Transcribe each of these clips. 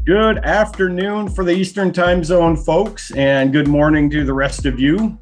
Good afternoon for the Eastern Time Zone, folks, and good morning to the rest of you.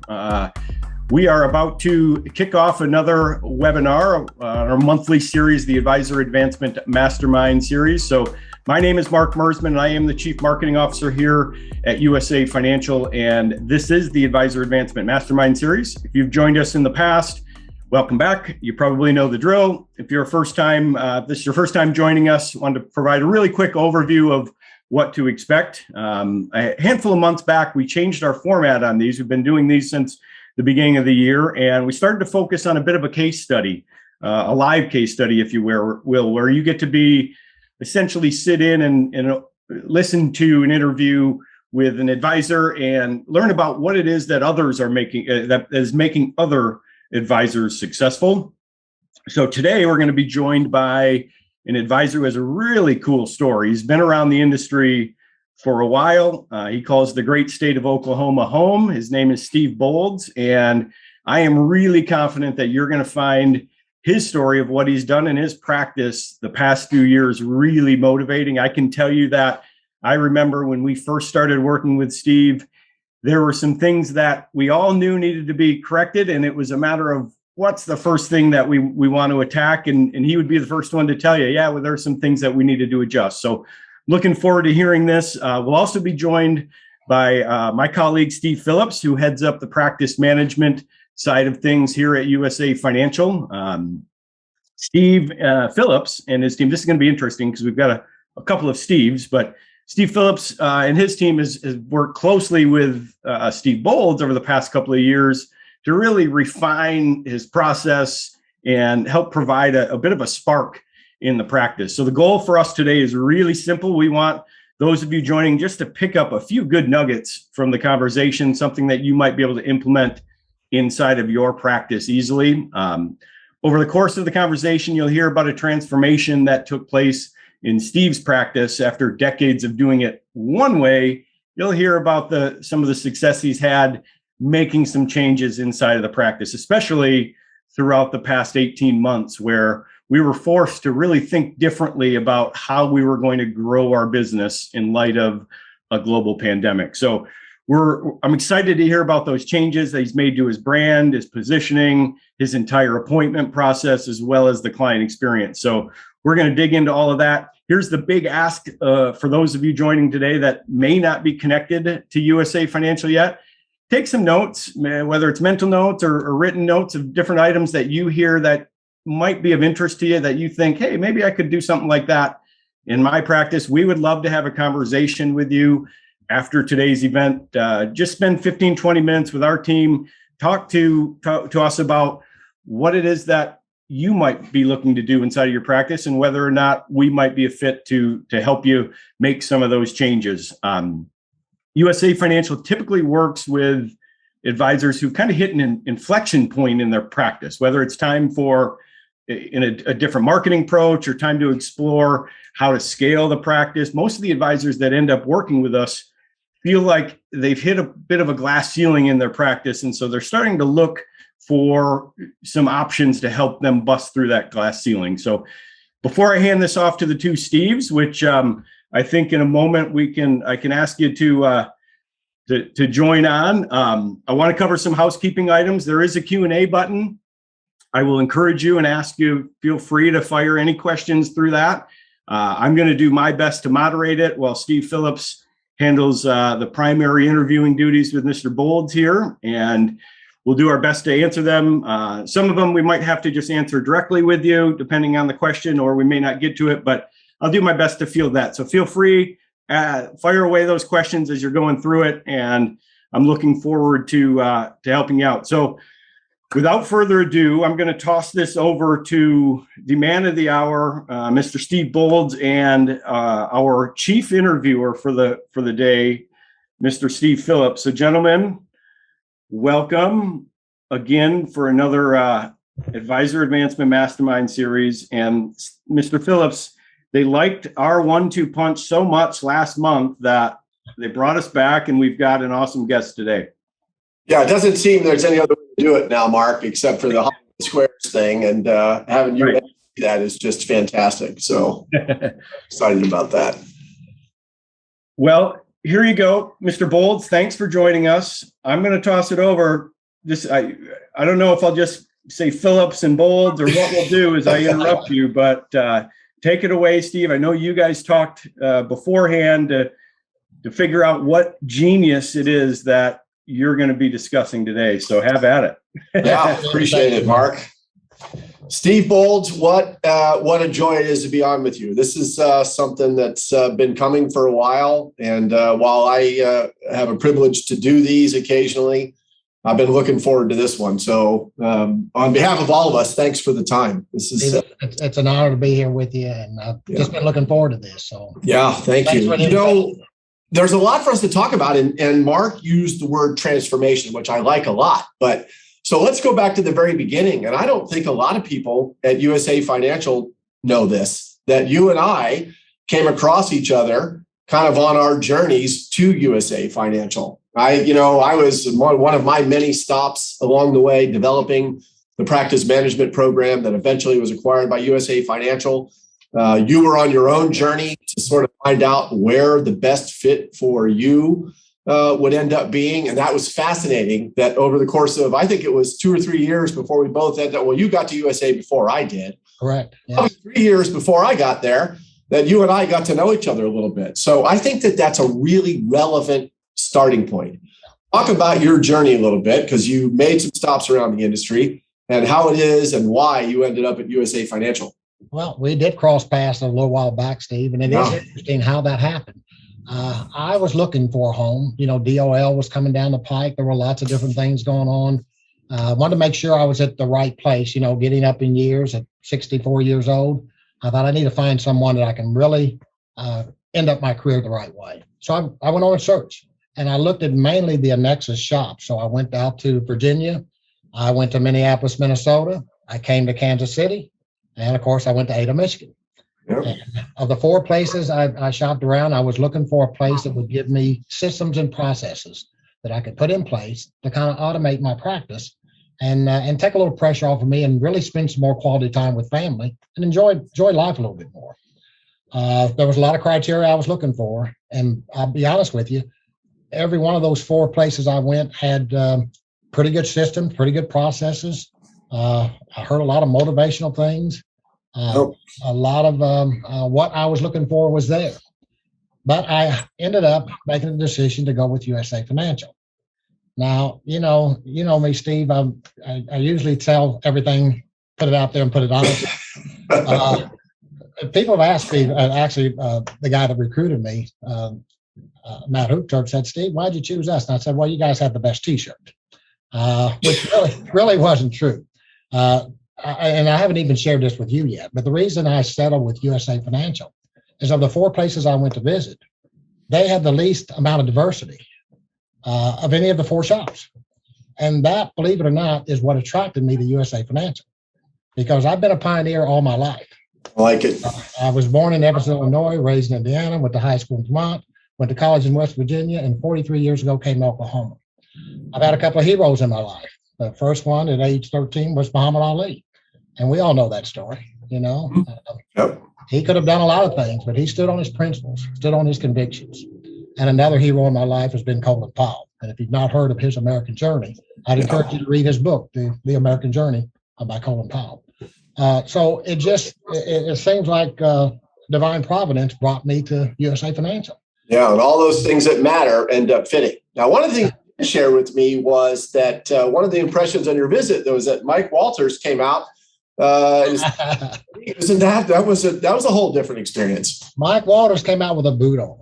We are about to kick off another webinar, our monthly series, the Advisor Advancement Mastermind series. So my name is Mark Mersman, and I am the Chief Marketing Officer here at USA Financial, and this is the Advisor Advancement Mastermind series. If you've joined us in the past, welcome back. You probably know the drill. If you're this is your first time joining us, I wanted to provide a really quick overview of what to expect. A handful of months back, we changed our format on these. We've been doing these since the beginning of the year, and we started to focus on a bit of a case study, a live case study, if you will, where you get to be essentially sit in and listen to an interview with an advisor and learn about what it is that others are making, that is making other advisors successful. So today we're going to be joined by an advisor who has a really cool story. He's been around the industry for a while. He calls the great state of Oklahoma home. His name is Steve Bolds, and I am really confident that you're going to find his story of what he's done in his practice the past few years really motivating. I can tell you that I remember when we first started working with Steve, there were some things that we all knew needed to be corrected, and it was a matter of what's the first thing that we want to attack? And he would be the first one to tell you, yeah, well, there are some things that we needed to adjust. So looking forward to hearing this. We'll also be joined by my colleague, Steve Phillips, who heads up the practice management side of things here at USA Financial. Steve Phillips and his team, this is going to be interesting because we've got a couple of Steves, but Steve Phillips and his team has worked closely with Steve Bolds over the past couple of years to really refine his process and help provide a bit of a spark in the practice. So the goal for us today is really simple. We want those of you joining just to pick up a few good nuggets from the conversation, something that you might be able to implement inside of your practice easily. Over the course of the conversation, you'll hear about a transformation that took place in Steve's practice after decades of doing it one way. You'll hear about some of the success he's had making some changes inside of the practice, especially throughout the past 18 months, where we were forced to really think differently about how we were going to grow our business in light of a global pandemic. So I'm excited to hear about those changes that he's made to his brand, his positioning, his entire appointment process, as well as the client experience. So we're going to dig into all of that. Here's the big ask for those of you joining today that may not be connected to USA Financial yet. Take some notes, whether it's mental notes or written notes of different items that you hear that might be of interest to you, that you think, hey, maybe I could do something like that in my practice. We would love to have a conversation with you after today's event. Just spend 15, 20 minutes with our team. Talk to us about what it is that you might be looking to do inside of your practice and whether or not we might be a fit to help you make some of those changes. USA Financial typically works with advisors who kind of hit an inflection point in their practice, whether it's time for a different marketing approach or time to explore how to scale the practice. Most of the advisors that end up working with us feel like they've hit a bit of a glass ceiling in their practice. And so they're starting to look for some options to help them bust through that glass ceiling. So before I hand this off to the two Steves, which I think in a moment I can ask you to join on. I want to cover some housekeeping items. There is a Q&A button. I will encourage you and ask you, feel free to fire any questions through that. I'm going to do my best to moderate it while Steve Phillips handles the primary interviewing duties with Mr. Bolds here, and we'll do our best to answer them. Some of them we might have to just answer directly with you, depending on the question, or we may not get to it, but I'll do my best to field that. So feel free, fire away those questions as you're going through it, and I'm looking forward to helping you out. So without further ado, I'm going to toss this over to the man of the hour, Mr. Steve Bolds, and our chief interviewer for the day, Mr. Steve Phillips. So gentlemen, welcome again for another Advisor Advancement Mastermind series. And Mr. Phillips, they liked our 1-2 punch so much last month that they brought us back, and we've got an awesome guest today. Yeah, it doesn't seem there's any other way to do it now, Mark, except for the Hollywood Squares thing. And having you that is just fantastic. So excited about that. Well, here you go, Mr. Bolds. Thanks for joining us. I'm going to toss it over. I don't know if I'll just say Phillips and Bolds or what we'll do as I interrupt you, but take it away, Steve. I know you guys talked beforehand to figure out what genius it is that you're going to be discussing today. So have at it. Yeah, appreciate it, Mark. Steve Bolds, what a joy it is to be on with you. This is something that's been coming for a while. And while I have a privilege to do these occasionally, I've been looking forward to this one. So on behalf of all of us, thanks for the time. This is it's an honor to be here with you. And I've just been looking forward to this. So yeah, thank you. You know, there's a lot for us to talk about. And Mark used the word transformation, which I like a lot. But so let's go back to the very beginning. And I don't think a lot of people at USA Financial know this, that you and I came across each other kind of on our journeys to USA Financial. I was one of my many stops along the way developing the practice management program that eventually was acquired by USA Financial. You were on your own journey to sort of find out where the best fit for you would end up being. And that was fascinating that over the course of, I think it was 2 or 3 years before we both ended up, well, you got to USA before I did. Correct. Yeah. Probably 3 years before I got there, that you and I got to know each other a little bit. So I think that that's a really relevant starting point. Talk about your journey a little bit, because you made some stops around the industry and how it is and why you ended up at USA Financial. Well, we did cross paths a little while back, Steve, and it is interesting how that happened. I was looking for a home. DOL was coming down the pike. There were lots of different things going on. I wanted to make sure I was at the right place, getting up in years at 64 years old. I thought I need to find someone that I can really end up my career the right way. So I went on a search, and I looked at mainly the Annexus shop. So I went out to Virginia. I went to Minneapolis, Minnesota. I came to Kansas City. And of course, I went to Ada, Michigan. Yep. Of the 4 places I shopped around, I was looking for a place that would give me systems and processes that I could put in place to kind of automate my practice and take a little pressure off of me and really spend some more quality time with family and enjoy life a little bit more. There was a lot of criteria I was looking for. And I'll be honest with you, every one of those 4 places I went had pretty good systems, pretty good processes. I heard a lot of motivational things. A lot of what I was looking for was there. But I ended up making a decision to go with USA Financial. Now, you know me, Steve. I usually tell everything, put it out there and put it on. People have asked me, actually, the guy that recruited me, Matt Hoopchurch, said, Steve, why'd you choose us? And I said, well, you guys had the best T-shirt, which really wasn't true. And I haven't even shared this with you yet, but the reason I settled with USA Financial is of the 4 places I went to visit, they had the least amount of diversity of any of the 4 shops. And that, believe it or not, is what attracted me to USA Financial, because I've been a pioneer all my life. I like it. I was born in Evansville, Illinois, raised in Indiana, went to high school in Vermont, went to college in West Virginia, and 43 years ago came to Oklahoma. I've had a couple of heroes in my life. The first one at age 13 was Muhammad Ali. And we all know that story, Yep. He could have done a lot of things, but he stood on his principles, stood on his convictions. And another hero in my life has been Colin Powell. And if you've not heard of his American Journey, I'd encourage you to read his book, The American Journey by Colin Powell. So it seems like divine providence brought me to USA Financial. Yeah, and all those things that matter end up fitting. Now, one of the things you shared with me was that one of the impressions on your visit was that Mike Walters came out. Isn't that was a whole different experience. Mike Walters came out with a boot on,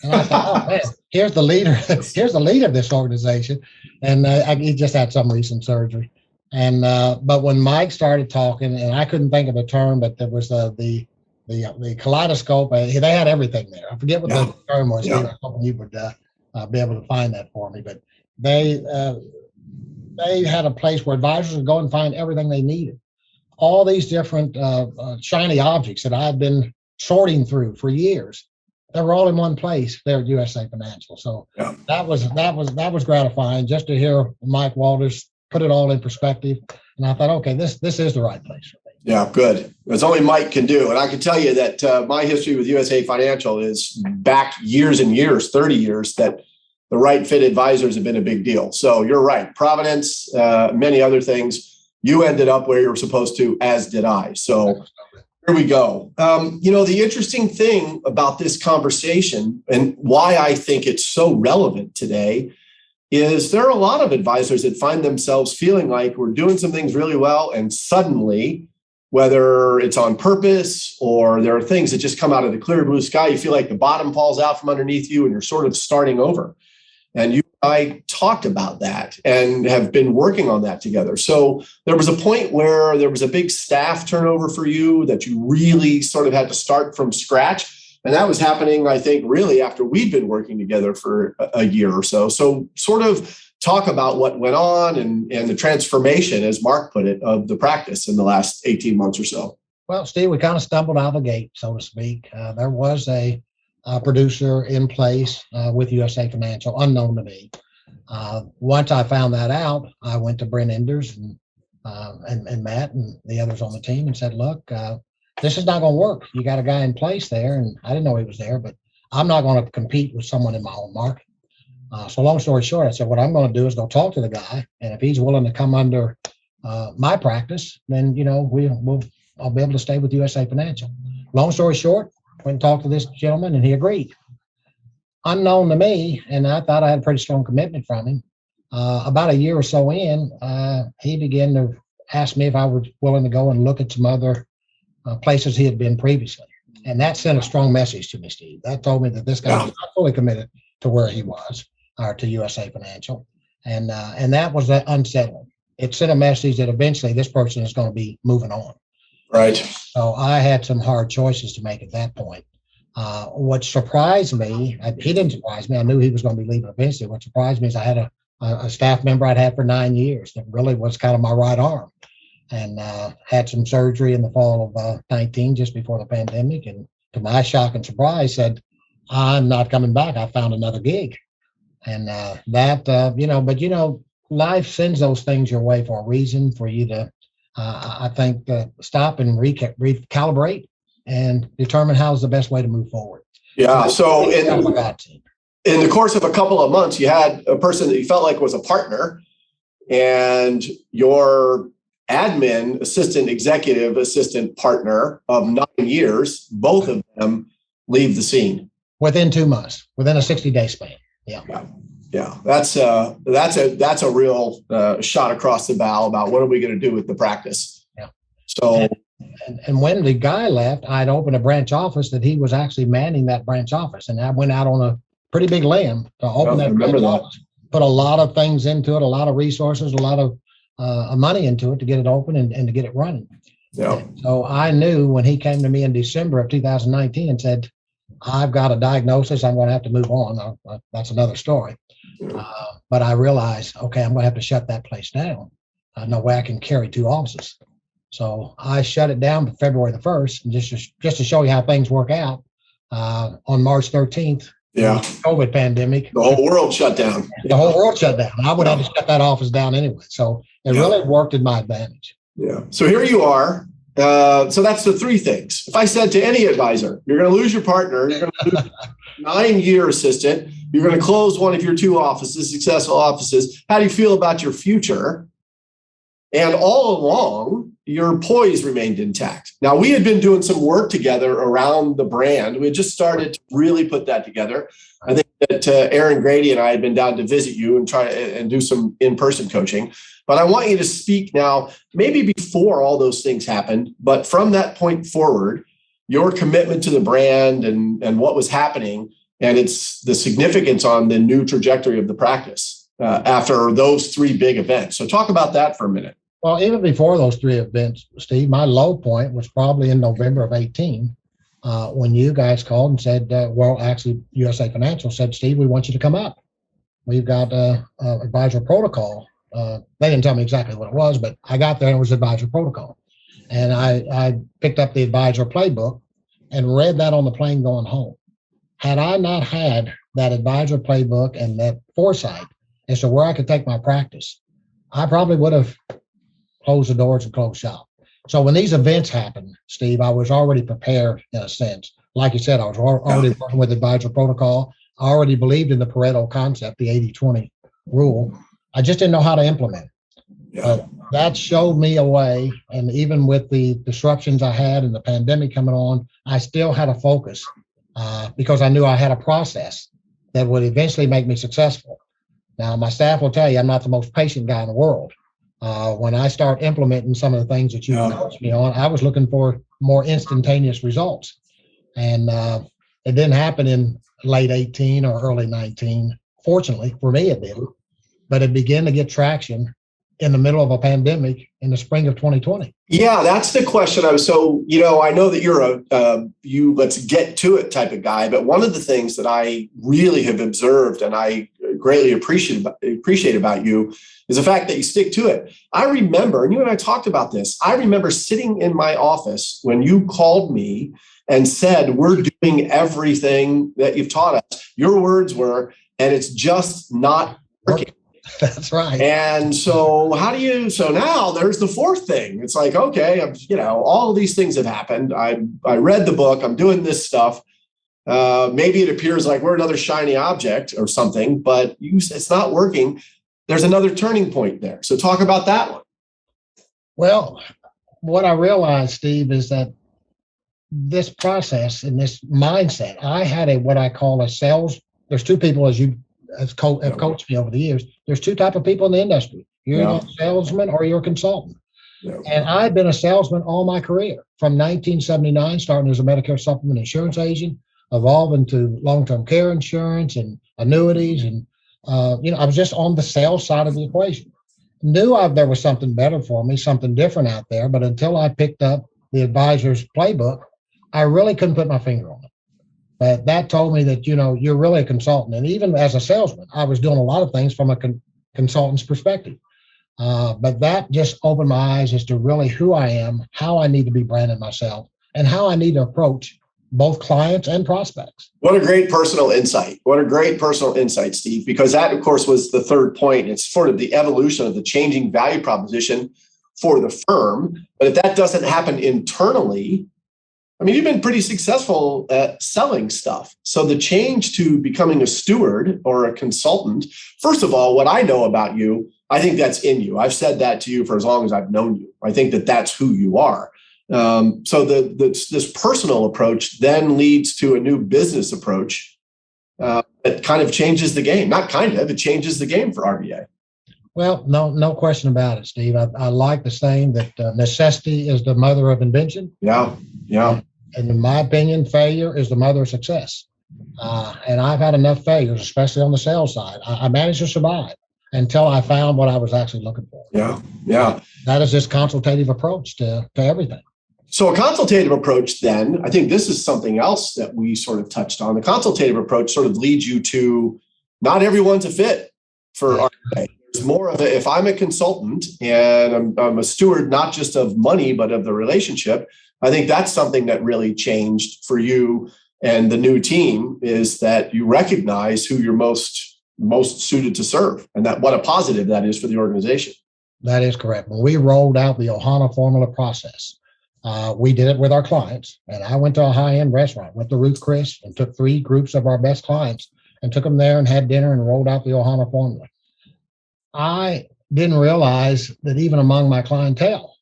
and I thought, oh man, here's the leader of this organization, and he just had some recent surgery. And but when Mike started talking, and I couldn't think of a term, but there was the kaleidoscope. They had everything there. I forget what the term was. Yeah. I was hoping you would be able to find that for me, but they had a place where advisors would go and find everything they needed. All these different shiny objects that I've been sorting through for years, they were all in one place there at USA Financial. So that was gratifying just to hear Mike Walters put it all in perspective. And I thought, okay, this is the right place for me. Yeah, good. That's only Mike can do. And I can tell you that my history with USA Financial is back years and years, 30 years, that the right fit advisors have been a big deal. So you're right. Providence, many other things. You ended up where you were supposed to, as did I. So here we go. The interesting thing about this conversation and why I think it's so relevant today is there are a lot of advisors that find themselves feeling like we're doing some things really well, and suddenly, whether it's on purpose or there are things that just come out of the clear blue sky, you feel like the bottom falls out from underneath you and you're sort of starting over. And you and I talked about that and have been working on that together. So there was a point where there was a big staff turnover for you that you really sort of had to start from scratch. And that was happening, I think, really after we'd been working together for a year or so. So sort of talk about what went on and the transformation, as Mark put it, of the practice in the last 18 months or so. Well, Steve, we kind of stumbled out of the gate, so to speak. There was a producer in place with USA Financial, unknown to me. Once I found that out, I went to Brent Enders and Matt and the others on the team and said, look, this is not going to work. You got a guy in place there, and I didn't know he was there, but I'm not going to compete with someone in my own market. So long story short, I said, what I'm going to do is go talk to the guy, and if he's willing to come under my practice, then I'll be able to stay with USA Financial. Long story short, went and talked to this gentleman, and he agreed. Unknown to me, and I thought I had a pretty strong commitment from him. About a year or so in, he began to ask me if I was willing to go and look at some other places he had been previously. And that sent a strong message to me, Steve. That told me that this guy was not fully committed to where he was, or to USA Financial. And that was unsettling. It sent a message that eventually this person is going to be moving on. Right. So I had some hard choices to make at that point. What surprised me, he didn't surprise me. I knew he was going to be leaving eventually. What surprised me is I had a staff member I'd had for 9 years that really was kind of my right arm, and had some surgery in the fall of 19, just before the pandemic. And to my shock and surprise, said, I'm not coming back. I found another gig. And life sends those things your way for a reason, for you to, I think, stop and recalibrate and determine how's the best way to move forward. Yeah. So in the course of a couple of months, you had a person that you felt like was a partner, and your admin assistant, executive assistant partner of 9 years, both of them leave the scene within 2 months, within a 60-day span. Yeah. That's a real shot across the bow about what are we going to do with the practice. Yeah. So. And when the guy left, I'd opened a branch office that he was actually manning that branch office. And I went out on a pretty big limb to open that branch office. Put a lot of things into it, a lot of resources, a lot of money into it to get it open and to get it running. Yeah. So I knew when he came to me in December of 2019 and said, I've got a diagnosis, I'm going to have to move on. That's another story. But I realized, okay, I'm going to have to shut that place down. No way I can carry 2 offices. So I shut it down February the 1st, and just to show you how things work out. On March 13th, COVID pandemic, the whole world shut down. The whole world shut down. I would have to shut that office down anyway. So it really worked in my advantage. Yeah. So here you are. So that's the 3 things. If I said to any advisor, you're going to lose your partner, you're going to lose 9-year assistant, you're going to close one of your 2 offices, successful offices. How do you feel about your future? And all along, your poise remained intact. Now, we had been doing some work together around the brand. We had just started to really put that together. I think that Aaron Grady and I had been down to visit you and try and do some in-person coaching. But I want you to speak now, maybe before all those things happened, but from that point forward, your commitment to the brand and what was happening, and it's the significance on the new trajectory of the practice after those 3 big events. So talk about that for a minute. Well, even before those 3 events, Steve, my low point was probably in November of 18, when you guys called and said, actually, USA Financial said, Steve, we want you to come up. We've got advisor protocol. They didn't tell me exactly what it was, but I got there and it was advisor protocol. And I picked up the advisor playbook and read that on the plane going home. Had I not had that advisor playbook and that foresight as to where I could take my practice, I probably would have closed the doors and closed shop. So when these events happened, Steve, I was already prepared in a sense. Like you said, I was already working with advisor protocol. I already believed in the Pareto concept, the 80-20 rule. I just didn't know how to implement it. But that showed me a way. And even with the disruptions I had and the pandemic coming on, I still had a focus because I knew I had a process that would eventually make me successful. Now, my staff will tell you I'm not the most patient guy in the world. When I start implementing some of the things that you coached me on, I was looking for more instantaneous results. And it didn't happen in late 18 or early 19. Fortunately, for me, it did. But it began to get traction in the middle of a pandemic in the spring of 2020. Yeah, that's the question. I know that you're you let's get to it type of guy, but one of the things that I really have observed and I greatly appreciate about you is the fact that you stick to it. I remember, and you and I talked about this, I remember sitting in my office when you called me and said, we're doing everything that you've taught us. Your words were, and it's just not working. That's right. And so so now there's the fourth thing. It's like, okay, all of these things have happened. I read the book, I'm doing this stuff. Maybe it appears like we're another shiny object or something, but it's not working. There's another turning point there. So talk about that one. Well, what I realized, Steve, is that this process and this mindset, I had what I call a sales. There's two people, as you have coached me over the years. There's two types of people in the industry. You're either a salesman or you're a consultant. Yeah. And I've been a salesman all my career from 1979, starting as a Medicare supplement insurance agent, evolving to long-term care insurance and annuities. And, I was just on the sales side of the equation. Knew there was something better for me, something different out there. But until I picked up the advisor's playbook, I really couldn't put my finger on it. But that told me that, you're really a consultant. And even as a salesman, I was doing a lot of things from a consultant's perspective. But that just opened my eyes as to really who I am, how I need to be branding myself, and how I need to approach both clients and prospects. What a great personal insight. What a great personal insight, Steve, because that, of course, was the third point. It's sort of the evolution of the changing value proposition for the firm. But if that doesn't happen internally, you've been pretty successful at selling stuff. So the change to becoming a steward or a consultant, first of all, what I know about you, I think that's in you. I've said that to you for as long as I've known you. I think that that's who you are. So this personal approach then leads to a new business approach that kind of changes the game. Not kind of, it changes the game for RVA. Well, no question about it, Steve. I like the saying that necessity is the mother of invention. Yeah. And in my opinion, failure is the mother of success. And I've had enough failures, especially on the sales side. I managed to survive until I found what I was actually looking for. Yeah. That is this consultative approach to everything. So a consultative approach, then, I think this is something else that we sort of touched on. The consultative approach sort of leads you to not everyone's a fit for RVA. There's more of if I'm a consultant and I'm a steward, not just of money, but of the relationship. I think that's something that really changed for you and the new team is that you recognize who you're most suited to serve and that what a positive that is for the organization. That is correct. When we rolled out the Ohana formula process, we did it with our clients. And I went to a high-end restaurant, went to Ruth Chris and took 3 groups of our best clients and took them there and had dinner and rolled out the Ohana formula. I didn't realize that even among my clientele,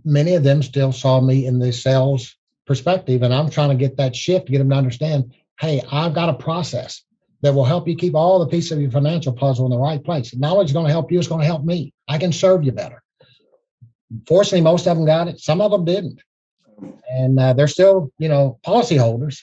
many of them still saw me in the sales perspective. And I'm trying to get that shift to get them to understand, hey, I've got a process that will help you keep all the pieces of your financial puzzle in the right place. Not only is going to help you, it's going to help me. I can serve you better. Fortunately, most of them got it. Some of them didn't. And they're still, policyholders,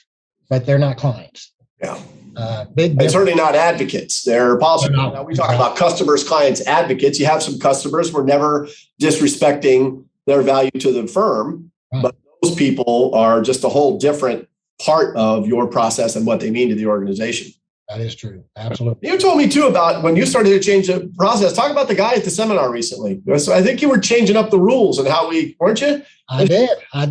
but they're not clients. Yeah. And certainly not advocates. They're policy. Now we talk about customers, clients, advocates. You have some customers. We're never disrespecting their value to the firm, but those people are just a whole different part of your process and what they mean to the organization. That is true. Absolutely. You told me too about when you started to change the process. Talk about the guy at the seminar recently. So I think you were changing up the rules and how weren't you? I did. I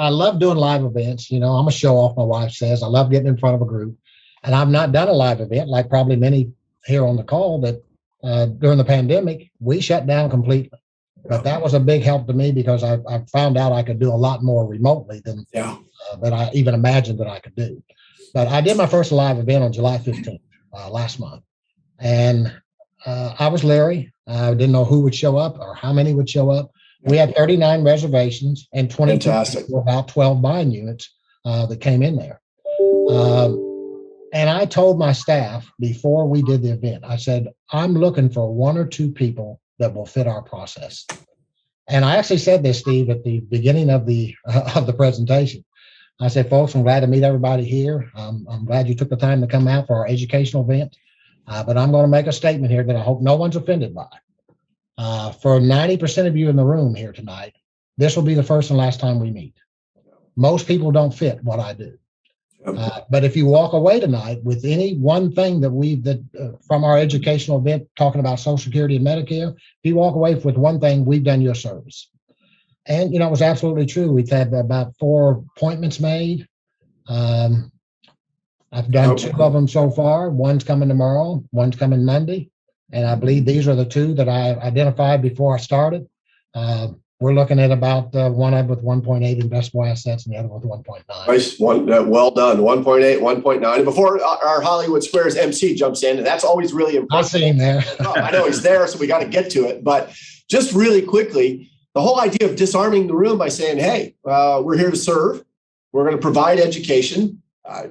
love doing live events. I'm a show off, my wife says. I love getting in front of a group. And I've not done a live event like probably many here on the call that during the pandemic, we shut down completely. But that was a big help to me because I found out I could do a lot more remotely than I even imagined that I could do. But I did my first live event on July 15th last month. And I was leery. I didn't know who would show up or how many would show up. We had 39 reservations and 22 people, about 12 buying units that came in there. And I told my staff before we did the event, I said, I'm looking for 1 or 2 people that will fit our process. And I actually said this, Steve, at the beginning of the presentation. I said, folks, I'm glad to meet everybody here. I'm glad you took the time to come out for our educational event. But I'm going to make a statement here that I hope no one's offended by. For 90% of you in the room here tonight, this will be the first and last time we meet. Most people don't fit what I do. But if you walk away tonight with any one thing from our educational event talking about Social Security and Medicare, if you walk away with one thing, we've done you a service. And, it was absolutely true. We've had about 4 appointments made. I've done 2 of them so far. One's coming tomorrow, one's coming Monday. And I believe these are the 2 that I identified before I started. We're looking at about one with 1.8 investable assets and the other with 1.9. Nice. Well done. 1.8, 1.9. And before our Hollywood Squares MC jumps in, and that's always really important. I see him there. I know he's there, so we got to get to it. But just really quickly, the whole idea of disarming the room by saying, hey, we're here to serve. We're going to provide education.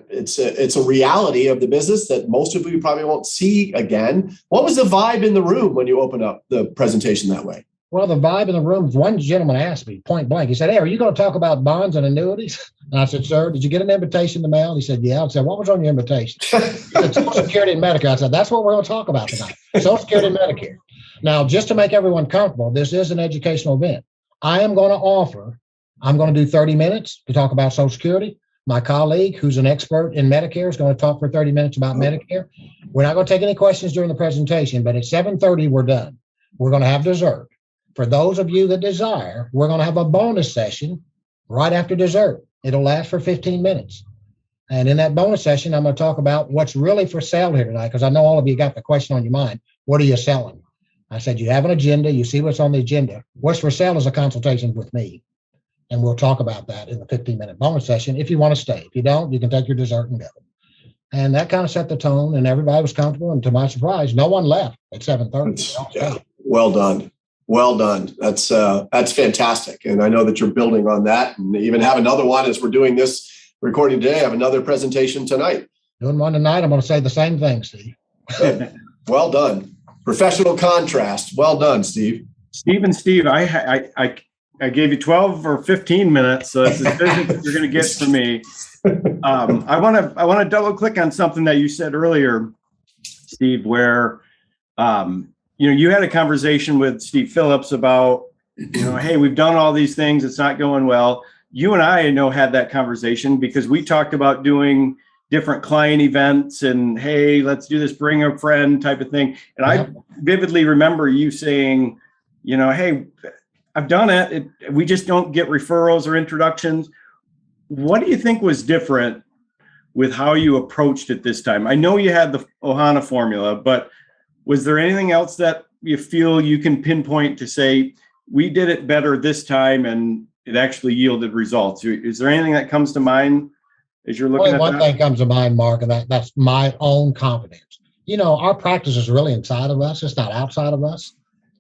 It's a reality of the business that most of you probably won't see again. What was the vibe in the room when you opened up the presentation that way? Well, the vibe in the room, one gentleman asked me point blank. He said, hey, are you going to talk about bonds and annuities? And I said, sir, did you get an invitation in the mail? He said, yeah. I said, what was on your invitation? He said, Social Security and Medicare. I said, that's what we're going to talk about tonight. Social Security and Medicare. Now, just to make everyone comfortable, this is an educational event. I'm going to do 30 minutes to talk about Social Security. My colleague, who's an expert in Medicare, is going to talk for 30 minutes about Medicare. We're not going to take any questions during the presentation, but at 7:30, we're done. We're going to have dessert. For those of you that desire, we're going to have a bonus session right after dessert. It'll last for 15 minutes. And in that bonus session, I'm going to talk about what's really for sale here tonight, because I know all of you got the question on your mind. What are you selling? I said, you have an agenda. You see what's on the agenda. What's for sale is a consultation with me. And we'll talk about that in the 15-minute bonus session if you want to stay. If you don't, you can take your dessert and go. And that kind of set the tone, and everybody was comfortable. And to my surprise, no one left at 7:30. Yeah, well done. Well done. That's fantastic. And I know that you're building on that, and even have another one as we're doing this recording today. I have another presentation tonight. Doing one tonight. I'm going to say the same thing, Steve. Well done. Professional contrast. Well done, Steve. Steve, I gave you 12 or 15 minutes, so it's as busy as you're going to get from me. I want to double click on something that you said earlier, Steve, where you had a conversation with Steve Phillips about, hey, we've done all these things, it's not going well. You and I know had that conversation because we talked about doing different client events and, hey, let's do this bring a friend type of thing. And I vividly remember you saying, hey, I've done it. We just don't get referrals or introductions. What do you think was different with how you approached it this time? I know you had the Ohana formula, but was there anything else that you feel you can pinpoint to say, we did it better this time and it actually yielded results? Is there anything that comes to mind as you're looking at that? One thing comes to mind, Mark, and that's my own confidence. Our practice is really inside of us. It's not outside of us.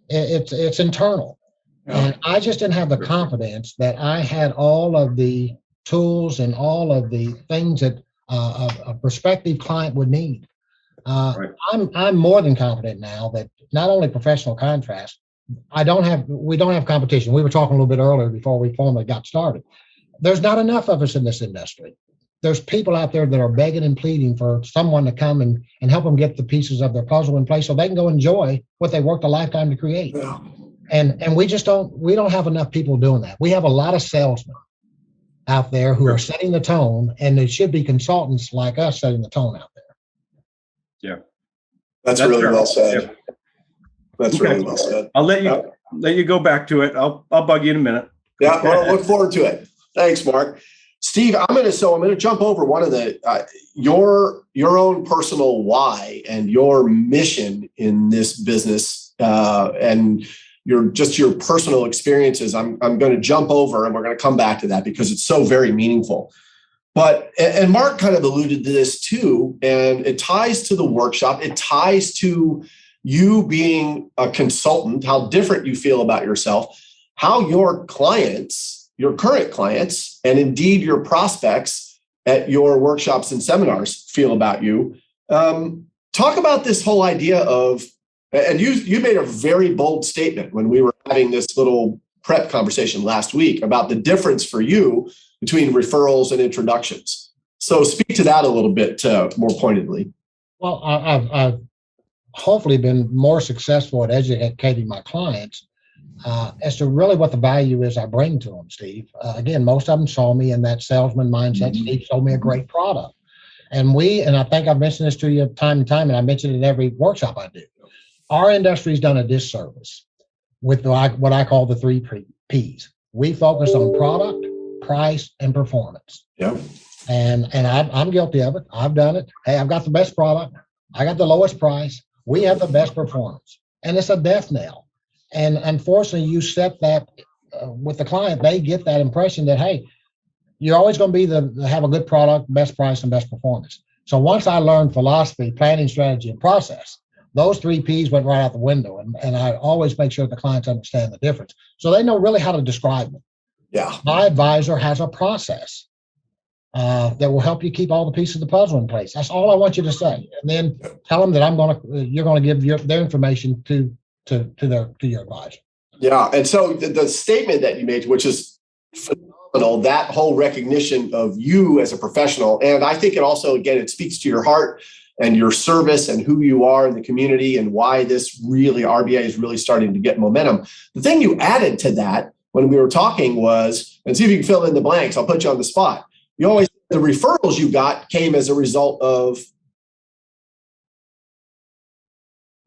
It's internal. And I just didn't have the confidence that I had all of the tools and all of the things that a prospective client would need. Right. I'm more than confident now that not only professional contrast, we don't have competition. We were talking a little bit earlier before we formally got started. There's not enough of us in this industry. There's people out there that are begging and pleading for someone to come and help them get the pieces of their puzzle in place so they can go enjoy what they worked a lifetime to create. Yeah. And we don't have enough people doing that. We have a lot of salesmen out there who are setting the tone, and there should be consultants like us setting the tone out there. Yeah. That's really fair. Well said. Yeah. That's okay. Really well said. I'll let you go back to it. I'll bug you in a minute. Yeah, well, look forward to it. Thanks, Mark. Steve, I'm going to jump over one of the your own personal why and your mission in this business, and your personal experiences, I'm going to jump over and we're going to come back to that because it's so very meaningful. But, and Mark kind of alluded to this too, and it ties to the workshop. It ties to you being a consultant, how different you feel about yourself, how your clients, your current clients, and indeed your prospects at your workshops and seminars feel about you. Talk about this whole idea of, and you made a very bold statement when we were having this little prep conversation last week about the difference for you between referrals and introductions. So speak to that a little bit more pointedly. Well, I've hopefully been more successful at educating my clients as to really what the value is I bring to them, Steve. Again, most of them saw me in that salesman mindset. Mm-hmm. Steve sold me a great product. And I think I've mentioned this to you time and time, and I mention it in every workshop I do. Our industry's done a disservice with what I call the 3 Ps. We focus on product, price, and performance. Yeah. And I'm guilty of it. I've done it. Hey, I've got the best product. I got the lowest price. We have the best performance. And it's a death knell. And unfortunately, you set that with the client, they get that impression that, hey, you're always going to be have a good product, best price, and best performance. So once I learned philosophy, planning, strategy, and process, those 3 Ps went right out the window. And I always make sure the clients understand the difference. So they know really how to describe it. Yeah. My advisor has a process that will help you keep all the pieces of the puzzle in place. That's all I want you to say. And then tell them that you're going to give their information to your advisor. Yeah. And so the statement that you made, which is phenomenal, that whole recognition of you as a professional. And I think it also, again, it speaks to your heart and your service and who you are in the community and why this really, RBA is really starting to get momentum. The thing you added to that when we were talking was, and see if you can fill in the blanks, I'll put you on the spot. You always, the referrals you got came as a result of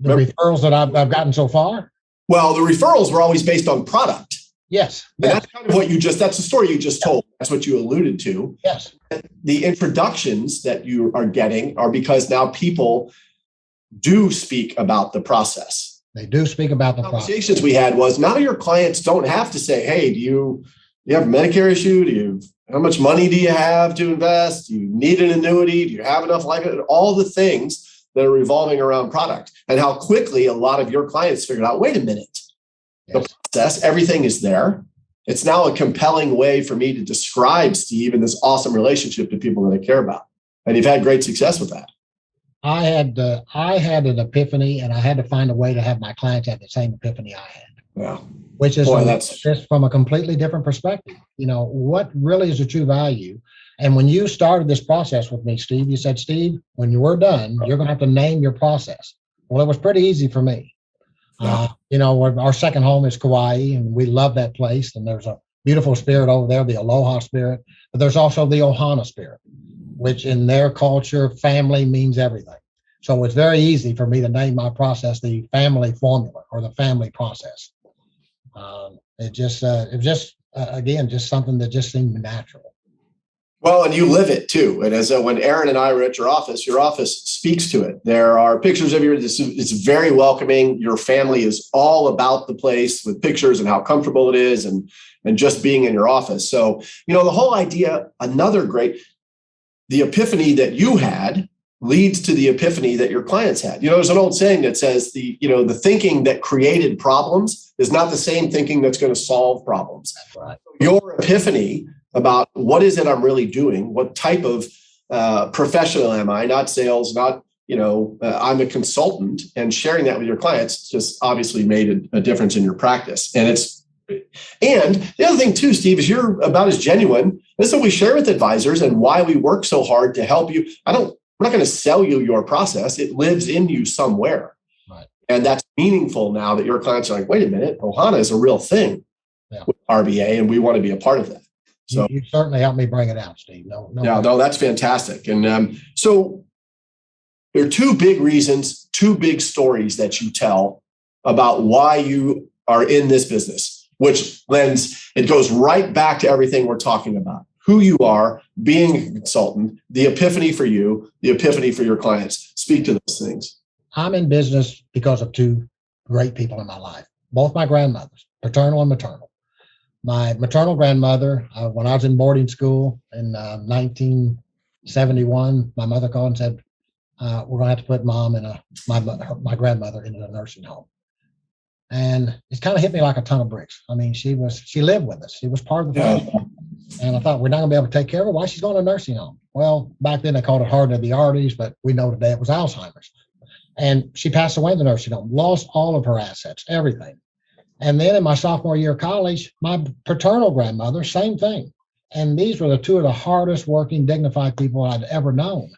the referrals that I've gotten so far. Well, the referrals were always based on product. Yes. And that's kind of what that's the story you just told. That's what you alluded to. Yes. The introductions that you are getting are because now people do speak about the process. They do speak about the conversations we had was now your clients don't have to say, hey, do you have a Medicare issue? How much money do you have to invest? Do you need an annuity? Do you have enough life? All the things that are revolving around product, and how quickly a lot of your clients figured out, wait a minute, the process, everything is there. It's now a compelling way for me to describe Steve and this awesome relationship to people that I care about. And you've had great success with that. I had an epiphany, and I had to find a way to have my clients have the same epiphany I had. Yeah. Which is just from a completely different perspective. You know, what really is the true value? And when you started this process with me, Steve, you said, Steve, when you were done, you're going to have to name your process. Well, it was pretty easy for me. Yeah. Our second home is Kauai, and we love that place. And there's a beautiful spirit over there, the Aloha spirit, but there's also the Ohana spirit, which in their culture, family means everything. So it's very easy for me to name my process the family formula or the family process. It was just something that just seemed natural. Well, and you live it too. And as when Aaron and I were at your office speaks to it. There are pictures of it's very welcoming. Your family is all about the place with pictures and how comfortable it is and just being in your office. So, the whole idea, the epiphany that you had leads to the epiphany that your clients had. There's an old saying that says the thinking that created problems is not the same thinking that's going to solve problems. That's right. Your epiphany about what is it I'm really doing? What type of professional am I? Not sales, not, I'm a consultant, and sharing that with your clients just obviously made a difference in your practice. And the other thing too, Steve, is you're about as genuine. This is what we share with advisors and why we work so hard to help you. We're not going to sell you your process. It lives in you somewhere. Right. And that's meaningful now that your clients are like, wait a minute, Ohana is a real thing with RBA, and we want to be a part of that. So you certainly helped me bring it out, Steve. No, that's fantastic. And so there are two big reasons, two big stories that you tell about why you are in this business, which it goes right back to everything we're talking about. Who you are, being a consultant, the epiphany for you, the epiphany for your clients. Speak to those things. I'm in business because of two great people in my life. both my grandmothers, paternal and maternal. My maternal grandmother, when I was in boarding school in 1971, my mother called and said, we're going to have to put mom and my grandmother into a nursing home. And it kind of hit me like a ton of bricks. I mean, she lived with us. She was part of the family. And I thought, we're not going to be able to take care of her. Why she's going to a nursing home? Well, back then they called it hardening of the arteries, but we know today it was Alzheimer's. And she passed away in the nursing home, lost all of her assets, everything. And then in my sophomore year of college, my paternal grandmother, same thing. And these were the two of the hardest working, dignified people I'd ever known.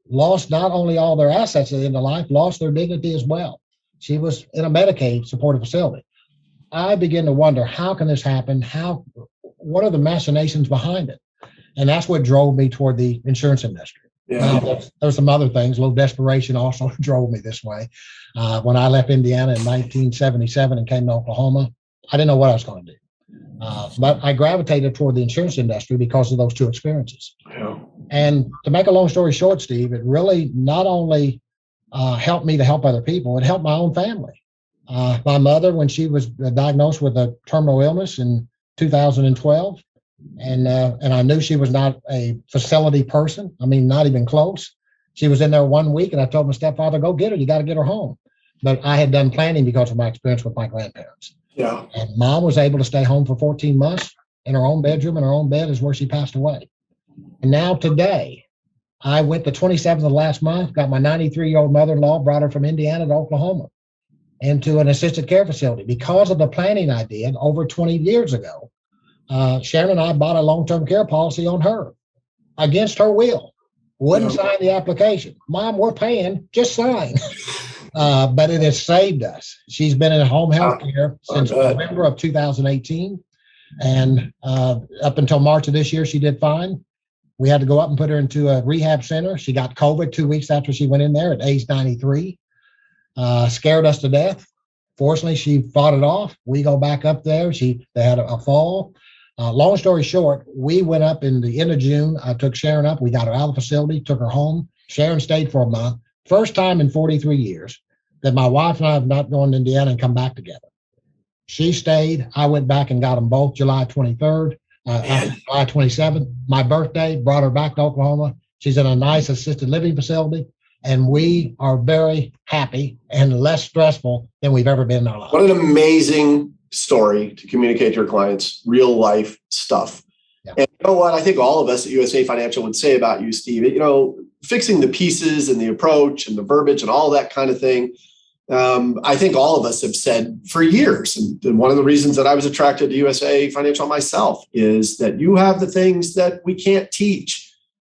Lost not only all their assets at the end of life, lost their dignity as well. She was in a Medicaid supported facility. I began to wonder, how can this happen? What are the machinations behind it? And that's what drove me toward the insurance industry. Yeah. Now, there's some other things. A little desperation also drove me this way. When I left Indiana in 1977 and came to Oklahoma, I didn't know what I was going to do. But I gravitated toward the insurance industry because of those two experiences. Yeah. And to make a long story short, Steve, it really not only helped me to help other people, it helped my own family. My mother, when she was diagnosed with a terminal illness in 2012, and I knew she was not a facility person. I mean, not even close. She was in there 1 week, and I told my stepfather, go get her. You got to get her home. But I had done planning because of my experience with my grandparents. Yeah. And mom was able to stay home for 14 months in her own bedroom, and her own bed is where she passed away. And now today, I went the 27th of last month, got my 93-year-old mother-in-law, brought her from Indiana to Oklahoma into an assisted care facility. Because of the planning I did over 20 years ago, Sharon and I bought a long-term care policy on her against her will. Wouldn't sign the application. Mom, we're paying, just sign. But it has saved us. She's been in home health care since November of 2018. And up until March of this year, she did fine. We had to go up and put her into a rehab center. She got COVID 2 weeks after she went in there at age 93. Scared us to death. Fortunately, she fought it off. We go back up there. They had a fall. Long story short, we went up in the end of June. I took Sharon up. We got her out of the facility, took her home. Sharon stayed for a month. First time in 43 years that my wife and I have not gone to Indiana and come back together. She stayed. I went back and got them both July 23rd, July 27th. My birthday, brought her back to Oklahoma. She's in a nice assisted living facility. And we are very happy and less stressful than we've ever been in our lives. What an amazing story to communicate to your clients, real life stuff. Yeah. And you know what? I think all of us at USA Financial would say about you, Steve, fixing the pieces and the approach and the verbiage and all that kind of thing. I think all of us have said for years. And one of the reasons that I was attracted to USA Financial myself is that you have the things that we can't teach.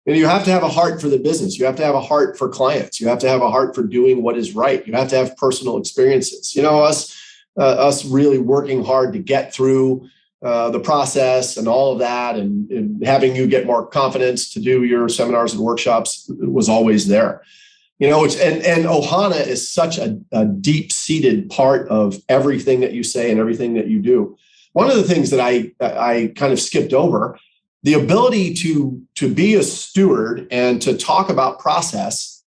And you have to have a heart for the business. You have to have a heart for clients. You have to have a heart for doing what is right. You have to have personal experiences. Us really working hard to get through the process and all of that, and having you get more confidence to do your seminars and workshops was always there. And Ohana is such a deep-seated part of everything that you say and everything that you do. One of the things that I kind of skipped over, the ability to be a steward and to talk about process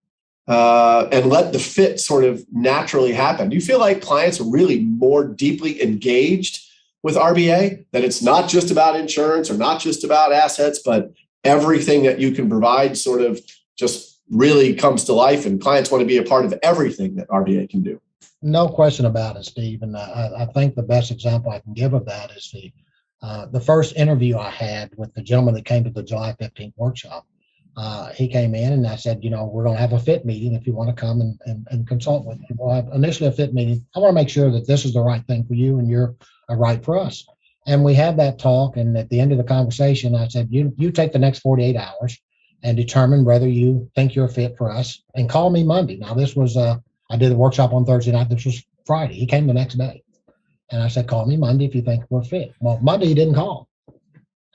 and let the fit sort of naturally happen. Do you feel like clients are really more deeply engaged with RBA, that it's not just about insurance or not just about assets, but everything that you can provide sort of just really comes to life, and clients want to be a part of everything that RBA can do? No question about it, Steve. And I think the best example I can give of that is the first interview I had with the gentleman that came to the July 15th workshop. He came in and I said, we're going to have a fit meeting if you want to come and consult with me. We'll have initially a fit meeting. I want to make sure that this is the right thing for you and you're right for us. And we had that talk. And at the end of the conversation, I said, you take the next 48 hours and determine whether you think you're a fit for us, and call me Monday. Now, this was, I did the workshop on Thursday night. This was Friday. He came the next day. And I said, call me Monday if you think we're fit. Well, Monday he didn't call.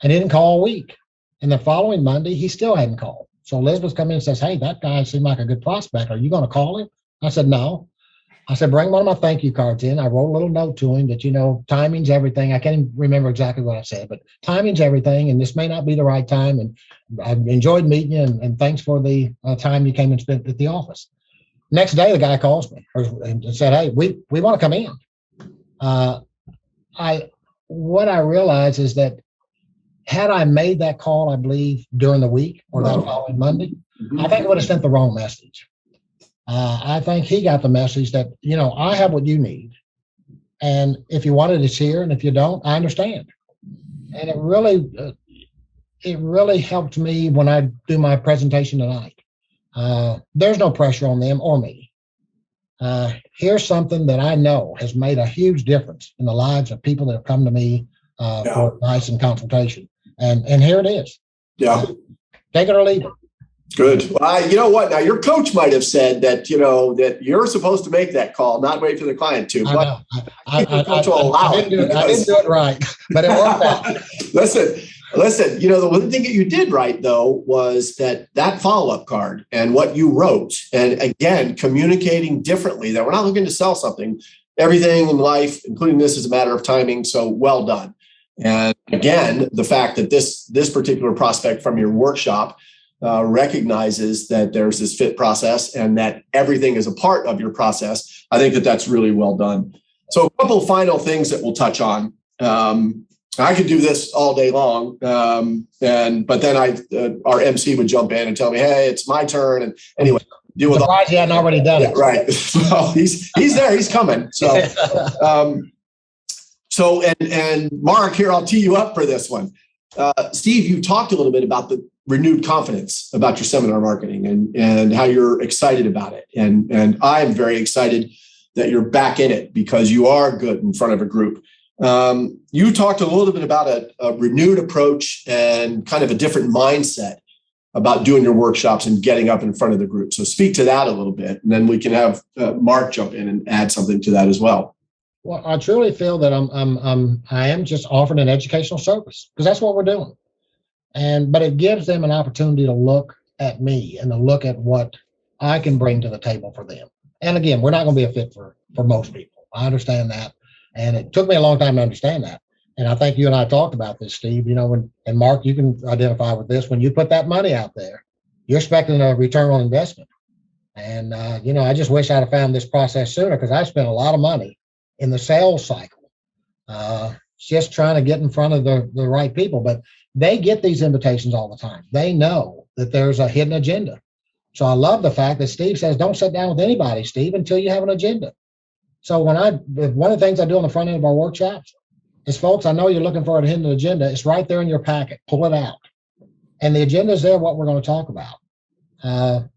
And he didn't call a week. And the following Monday, he still hadn't called. So Elizabeth comes in and says, hey, that guy seemed like a good prospect. Are you going to call him? I said, no. I said, bring one of my thank you cards in. I wrote a little note to him that, timing's everything. I can't even remember exactly what I said, but timing's everything. And this may not be the right time. And I enjoyed meeting you. And thanks for the time you came and spent at the office. Next day, the guy calls me and said, hey, we want to come in. What I realized is that had I made that call, I believe, during the week or that following Monday, I think I would have sent the wrong message. I think he got the message that, I have what you need. And if you wanted, it's here. And if you don't, I understand. And it really helped me when I do my presentation tonight. There's no pressure on them or me. Here's something that I know has made a huge difference in the lives of people that have come to me for advice and consultation. And here it is. Yeah. Take it or leave it. Good. Well, you know what? Now, your coach might have said that, that you're supposed to make that call, not wait for the client to. But I didn't do it right, but it worked out. Listen, the one thing that you did right, though, was that follow-up card and what you wrote. And again, communicating differently, that we're not looking to sell something. Everything in life, including this, is a matter of timing. So well done. And again, the fact that this particular prospect from your workshop recognizes that there's this fit process and that everything is a part of your process. I think that that's really well done. So a couple of final things that we'll touch on. I could do this all day long, but then our MC would jump in and tell me, "Hey, it's my turn." And anyway, deal with surprised he hadn't already done it. Right. Well, he's there. He's coming. So, and Mark, here, I'll tee you up for this one. Steve, you talked a little bit about the renewed confidence about your seminar marketing and how you're excited about it. And I am very excited that you're back in it because you are good in front of a group. You talked a little bit about a renewed approach and kind of a different mindset about doing your workshops and getting up in front of the group. So speak to that a little bit, and then we can have Mark jump in and add something to that as well. Well, I truly feel that I am just offering an educational service because that's what we're doing. But it gives them an opportunity to look at me and to look at what I can bring to the table for them. And again, we're not going to be a fit for most people. I understand that. And it took me a long time to understand that. And I think you and I talked about this, Steve, and Mark, you can identify with this. When you put that money out there, you're expecting a return on investment. And, I just wish I'd have found this process sooner because I spent a lot of money in the sales cycle, just trying to get in front of the right people. But they get these invitations all the time. They know that there's a hidden agenda. So I love the fact that Steve says, don't sit down with anybody, Steve, until you have an agenda. So one of the things I do on the front end of our workshops is, folks, I know you're looking for a hidden agenda. It's right there in your packet. Pull it out. And the agenda is there, what we're going to talk about.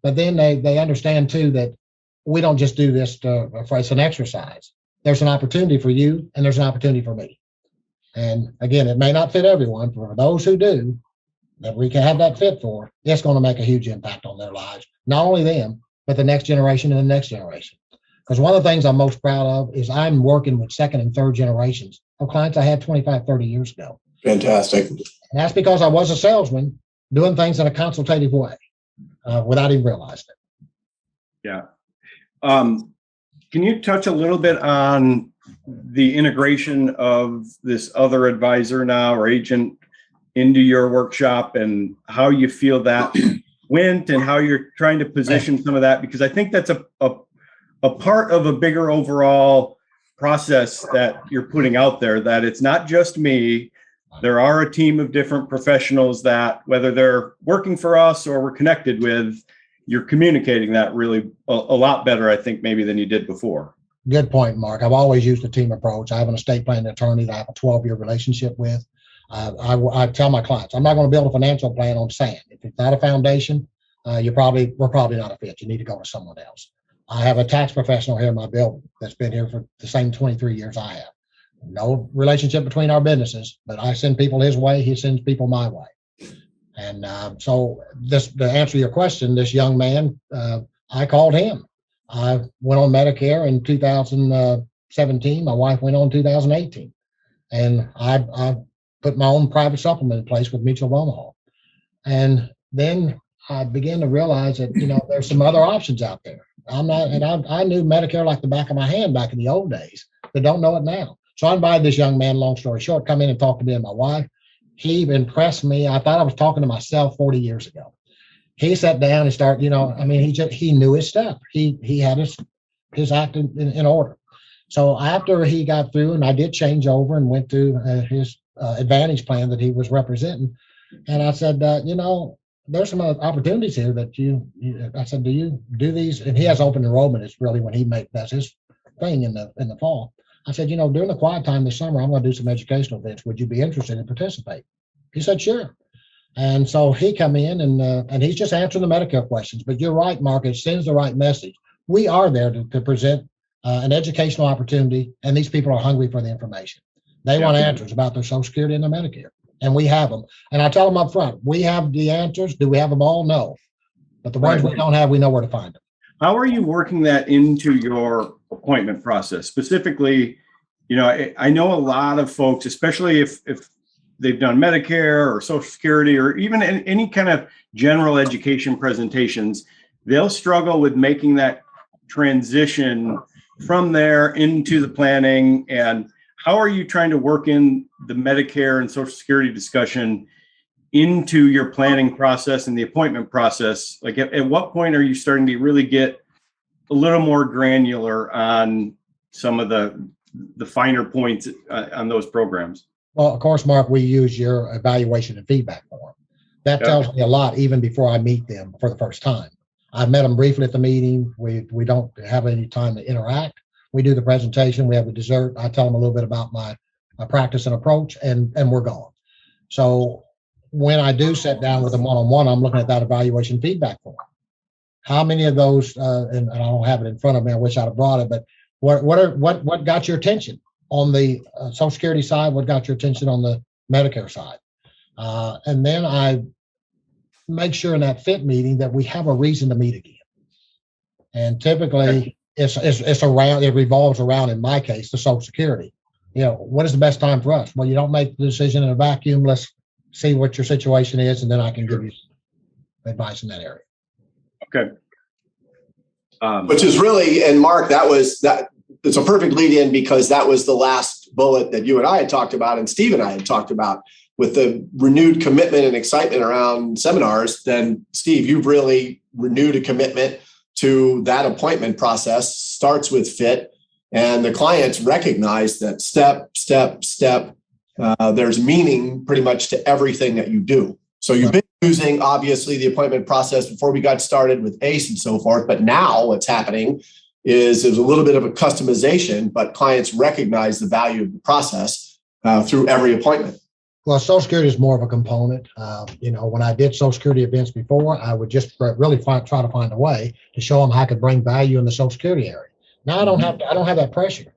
But then they understand, too, that we don't just do this it's an exercise. There's an opportunity for you, and there's an opportunity for me. And again, it may not fit everyone. For those who do, that we can have that fit for, it's going to make a huge impact on their lives. Not only them, but the next generation and the next generation. Because one of the things I'm most proud of is I'm working with second and third generations of clients I had 25, 30 years ago. Fantastic. And that's because I was a salesman doing things in a consultative way without even realizing it. Yeah. Can you touch a little bit on the integration of this other advisor now or agent into your workshop and how you feel that went and how you're trying to position some of that? Because I think that's a part of a bigger overall process that you're putting out there, that it's not just me. There are a team of different professionals that, whether they're working for us or we're connected with, you're communicating that really a lot better, I think, maybe than you did before. Good point, Mark. I've always used a team approach. I have an estate planning attorney that I have a 12-year relationship with. I tell my clients, I'm not going to build a financial plan on sand. If it's not a foundation, we're probably not a fit. You need to go to someone else. I have a tax professional here in my building that's been here for the same 23 years I have. No relationship between our businesses, but I send people his way. He sends people my way. And so to answer your question, this young man, I called him. I went on Medicare in 2017. My wife went on 2018. And I put my own private supplement in place with Mutual of Omaha. And then I began to realize that, there's some other options out there. I knew Medicare like the back of my hand back in the old days, but don't know it now. So I invited this young man, long story short, come in and talk to me and my wife. He impressed me. I thought I was talking to myself 40 years ago. He sat down and started, he knew his stuff. He had his act in order. So after he got through, and I did change over and went to his advantage plan that he was representing, and I said, there's some opportunities here that I said, do you do these? And he has open enrollment. It's really when that's his thing in the fall. I said, during the quiet time this summer, I'm going to do some educational events. Would you be interested in participating? He said, sure. And so he come in and he's just answering the Medicare questions. But you're right, Mark, it sends the right message. We are there to present an educational opportunity, and these people are hungry for the information. They want answers about their Social Security and their Medicare, and we have them. And I tell them up front, we have the answers. Do we have them all? No. But the ones we don't have, we know where to find them. How are you working that into your appointment process? Specifically, I know a lot of folks, especially if they've done Medicare or Social Security or even any kind of general education presentations, they'll struggle with making that transition from there into the planning. And how are you trying to work in the Medicare and Social Security discussion into your planning process and the appointment process? Like at what point are you starting to really get a little more granular on some of the finer points on those programs? Well, of course, Mark, we use your evaluation and feedback form. That tells me a lot even before I meet them for the first time. I've met them briefly at the meeting. We don't have any time to interact. We do the presentation. We have the dessert. I tell them a little bit about my practice and approach, and we're gone. So when I do sit down with them one-on-one, I'm looking at that evaluation feedback form. How many of those, and I don't have it in front of me, I wish I'd have brought it, but what got your attention on the Social Security side? What got your attention on the Medicare side? And then I make sure in that fit meeting that we have a reason to meet again. And typically it revolves around, in my case, the Social Security. What is the best time for us? Well, you don't make the decision in a vacuum. Let's see what your situation is, and then I can give you advice in that area. Okay. Which is really, and Mark, it's a perfect lead in, because that was the last bullet that you and I had talked about, and Steve and I had talked about, with the renewed commitment and excitement around seminars. Then Steve, you've really renewed a commitment to that appointment process. Starts with fit, and the clients recognize that step, there's meaning pretty much to everything that you do. So you've been using, obviously, the appointment process before we got started with ACE and so forth. But now what's happening is there's a little bit of a customization, but clients recognize the value of the process through every appointment. Well, Social Security is more of a component. When I did Social Security events before, I would just really try to find a way to show them how I could bring value in the Social Security area. Now I don't have that pressure.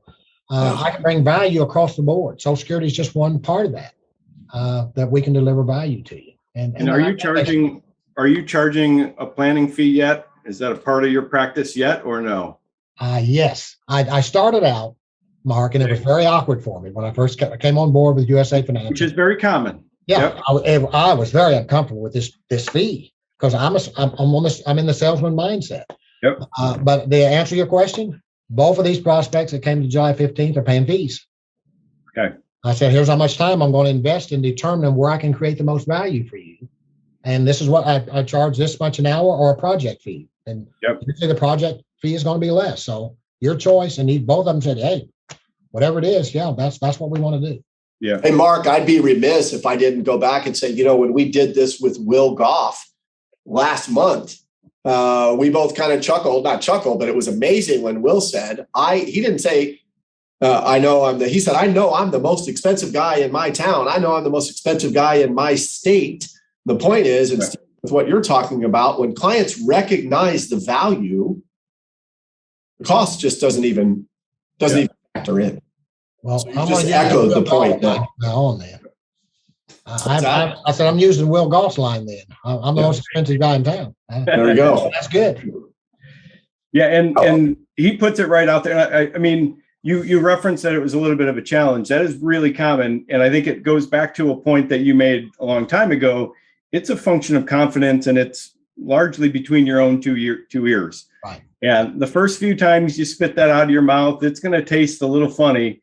I can bring value across the board. Social Security is just one part of that we can deliver value to you. And are you charging a planning fee yet? Is that a part of your practice yet, or no? Yes, I started out, Mark, and it was very awkward for me when I first came on board with USA Financial, which is very common. Yeah, yep. I was very uncomfortable with this fee because I'm in the salesman mindset. Yep. But to answer your question, both of these prospects that came to July 15th are paying fees. Okay. I said, here's how much time I'm going to invest in determining where I can create the most value for you. And this is what I charge this much an hour, or a project fee. And usually the project fee is going to be less. So your choice. And both of them said, hey, whatever it is, that's what we want to do. Yeah. Hey, Mark, I'd be remiss if I didn't go back and say, when we did this with Will Goff last month, we both kind of not chuckled, but it was amazing when Will said, he didn't say, he said, I know I'm the most expensive guy in my town. I know I'm the most expensive guy in my state. The point is, and with what you're talking about, when clients recognize the value, the cost just doesn't even factor in. Well, so I'm going to echo the point now on there. I said, I'm using Will Goff's line then. I'm the most expensive guy in town. There you go. That's good. Yeah. And he puts it right out there. I mean, you referenced that it was a little bit of a challenge. That is really common. And I think it goes back to a point that you made a long time ago. It's a function of confidence, and it's largely between your own two ears. Right. And the first few times you spit that out of your mouth, it's going to taste a little funny,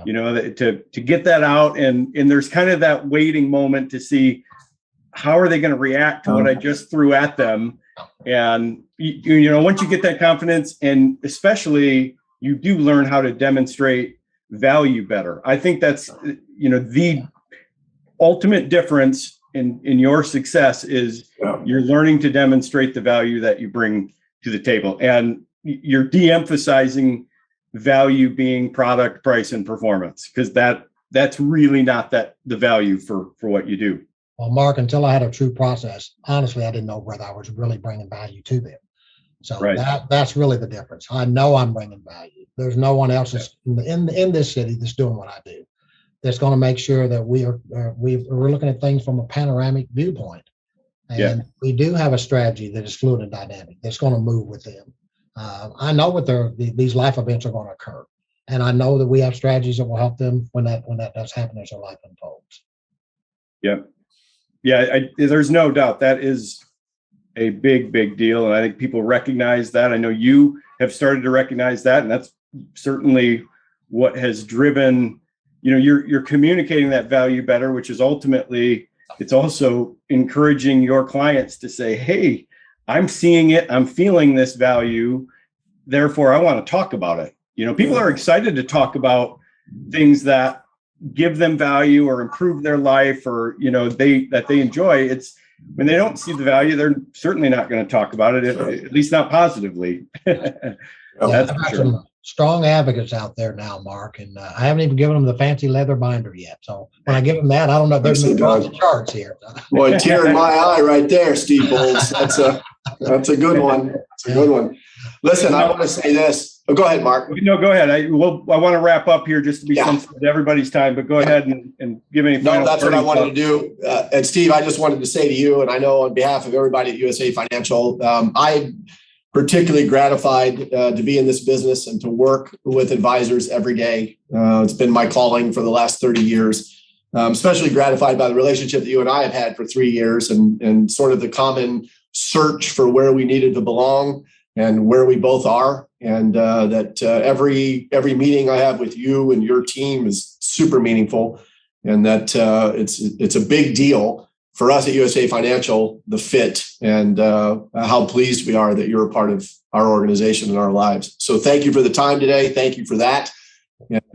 to get that out. And there's kind of that waiting moment to see how are they going to react to what I just threw at them. And, once you get that confidence, and especially you do learn how to demonstrate value better. I think that's, the ultimate difference in your success is you're learning to demonstrate the value that you bring to the table, and you're de-emphasizing value being product, price, and performance, because that's really not the value for what you do. Well, Mark, until I had a true process, honestly, I didn't know whether I was really bringing value to them. So that's really the difference. I know I'm bringing value. There's no one else in this city that's doing what I do. That's going to make sure that we're looking at things from a panoramic viewpoint. And we do have a strategy that is fluid and dynamic. That's going to move with them. I know what these life events are going to occur, and I know that we have strategies that will help them when that does happen as their life unfolds. There's no doubt that is a big deal, and I think people recognize that. I know you have started to recognize that, and that's certainly what has driven. You're communicating that value better, which is ultimately, it's also encouraging your clients to say, hey, I'm seeing it, I'm feeling this value, therefore I want to talk about it. People are excited to talk about things that give them value or improve their life, or that they enjoy. It's when they don't see the value, they're certainly not going to talk about it, at least not positively. That's for sure. Some strong advocates out there now, Mark, and I haven't even given them the fancy leather binder yet. So when I give them that, I don't know if there's the charts here. Boy, tear in my eye right there, Steve Bowles. That's a good one. That's a good one. Listen, I want to say this. Oh, go ahead, Mark. No, go ahead. I want to wrap up here just to be sensitive to everybody's time, but go ahead and give any final. No, that's what I wanted to do. And Steve, I just wanted to say to you, and I know on behalf of everybody at USA Financial, I'm particularly gratified to be in this business and to work with advisors every day. It's been my calling for the last 30 years. Especially gratified by the relationship that you and I have had for 3 years, and sort of the common search for where we needed to belong and where we both are. And that every meeting I have with you and your team is super meaningful, and that it's a big deal for us at USA Financial, the fit, and how pleased we are that you're a part of our organization and our lives. So thank you for the time today. Thank you for that.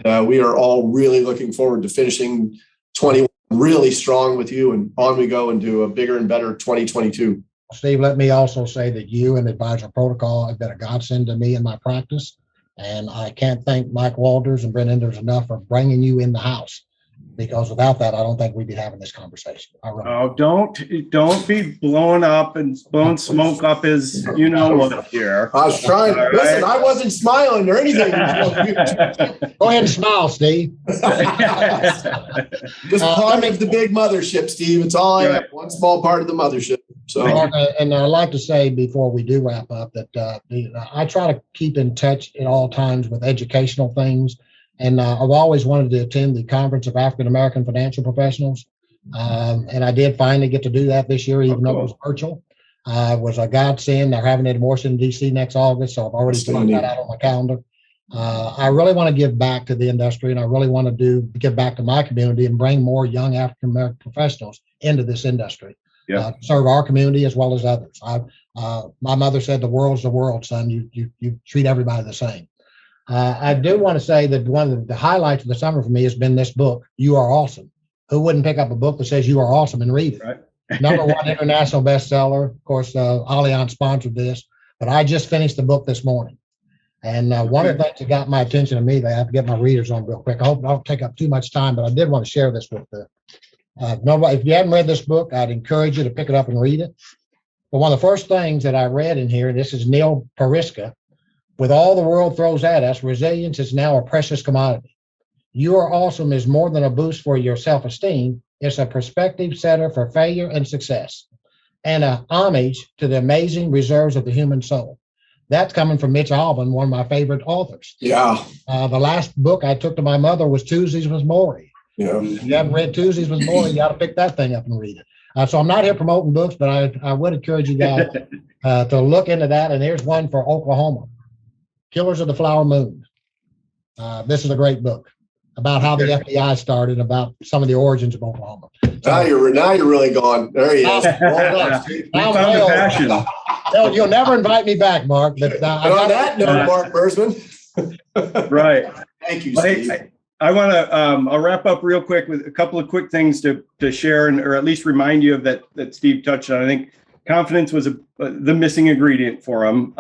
And we are all really looking forward to finishing 21 really strong with you, and on we go into a bigger and better 2022. Steve, let me also say that you and Advisor Protocol have been a godsend to me in my practice. And I can't thank Mike Walters and Brent Enders enough for bringing you in the house, because without that, I don't think we'd be having this conversation. Don't be blowing up and blowing smoke up as what here. I was trying. Listen, I wasn't smiling or anything. Go ahead and smile, Steve. Just part of the big mothership, Steve. It's all I have. One small part of the mothership. So, and I'd like to say before we do wrap up that I try to keep in touch at all times with educational things. And I've always wanted to attend the Conference of African American Financial Professionals. And I did finally get to do that this year, even though it was virtual. It was a godsend. They're having it in Washington, D.C. next August. So I've already put that out on my calendar. I really want to give back to the industry, and I really want to give back to my community and bring more young African American professionals into this industry. Serve our community as well as others. My mother said, "The world's the world, son. You treat everybody the same." I do want to say that one of the highlights of the summer for me has been this book, You Are Awesome. Who wouldn't pick up a book that says you are awesome and read it? Right. #1 international bestseller. Of course, Allianz sponsored this, but I just finished the book this morning. And one of the things that got my attention immediately, I have to get my readers on real quick. I hope I don't take up too much time, but I did want to share this with nobody. If you haven't read this book, I'd encourage you to pick it up and read it. But one of the first things that I read in here, this is Neil Pariska. With all the world throws at us, resilience is now a precious commodity. You Are Awesome is more than a boost for your self-esteem. It's a perspective setter for failure and success, and a homage to the amazing reserves of the human soul. That's coming from Mitch Albom, one of my favorite authors. Yeah. The last book I took to my mother was Tuesdays with Maury. Yeah. If you haven't read Tuesdays with Maury, you got to pick that thing up and read it. So I'm not here promoting books, but I would encourage you guys to look into that. And here's one for Oklahoma. Killers of the Flower Moon. This is a great book about how the FBI started, about some of the origins of Oklahoma. So, now you're really gone. There he is. You'll never invite me back, Mark. But on that note, Mark Bursman. Right. Thank you, Well, Steve. I want to, I'll wrap up real quick with a couple of quick things to share or at least remind you of that Steve touched on. I think confidence was the missing ingredient for him.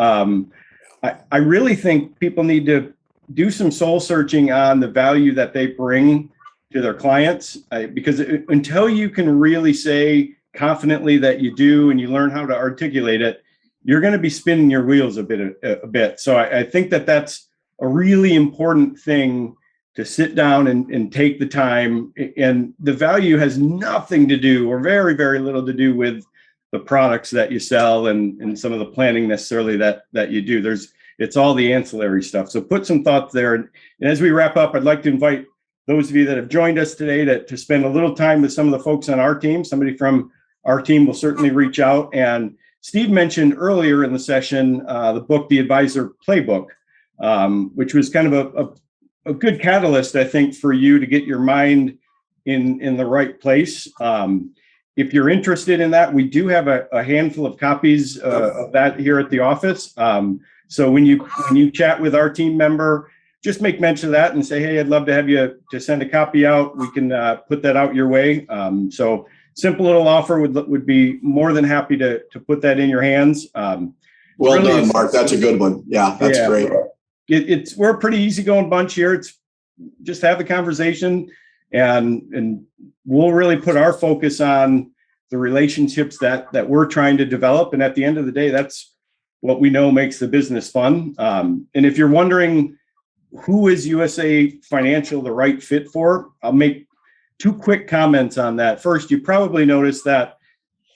I really think people need to do some soul searching on the value that they bring to their clients, because until you can really say confidently that you do and you learn how to articulate it, you're going to be spinning your wheels a bit. So I think that's a really important thing to sit down and take the time. And the value has nothing to do, or very, very little to do, with the products that you sell and some of the planning necessarily that you do. It's all the ancillary stuff. So put some thoughts there. And as we wrap up, I'd like to invite those of you that have joined us today to spend a little time with some of the folks on our team. Somebody from our team will certainly reach out. And Steve mentioned earlier in the session the book, The Advisor Playbook, which was kind of a good catalyst, I think, for you to get your mind in the right place. If you're interested in that, we do have a handful of copies of that here at the office. So when you chat with our team member, just make mention of that and say, hey, I'd love to have you to send a copy out. We can put that out your way. So simple little offer, would be more than happy to put that in your hands. Well really done, Mark. That's a good one. Yeah, that's great. We're a pretty easygoing bunch here. It's just have the conversation, and we'll really put our focus on the relationships that we're trying to develop. And at the end of the day, that's what we know makes the business fun. And if you're wondering who is USA Financial the right fit for, I'll make two quick comments on that. First, you probably noticed that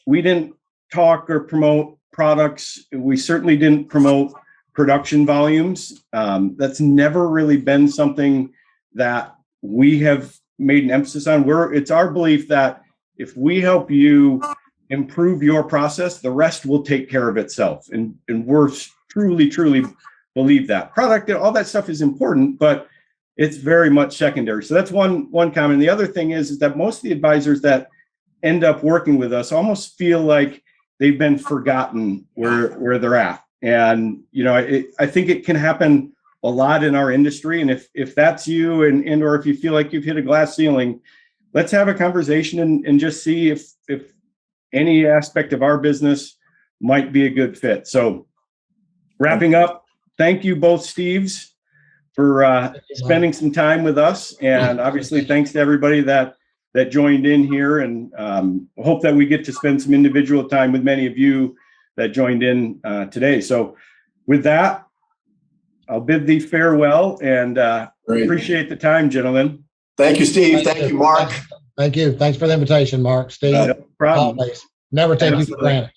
we didn't talk or promote products. We certainly didn't promote production volumes. That's never really been something that we have made an emphasis on. It's our belief that if we help you improve your process, the rest will take care of itself. And we're truly believe that. Product, all that stuff is important, but it's very much secondary. So that's one comment. The other thing is that most of the advisors that end up working with us almost feel like they've been forgotten where they're at. And I think it can happen a lot in our industry. And if that's you, and or if you feel like you've hit a glass ceiling, let's have a conversation and just see if any aspect of our business might be a good fit. So wrapping up, thank you both Steves for spending some time with us. And obviously thanks to everybody that joined in here, and hope that we get to spend some individual time with many of you that joined in today. So with that, I'll bid thee farewell, and appreciate the time, gentlemen. Thank you, Steve. Thank you, Mark. Thank you. Thanks for the invitation, Mark. Steve, no problem. Always. Never take you for granted.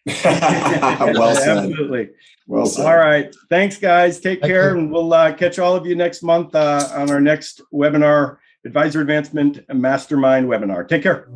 Well said. Absolutely. Well said. All right. Thanks, guys. Take care, and we'll catch all of you next month on our next webinar, Advisor Advancement Mastermind webinar. Take care.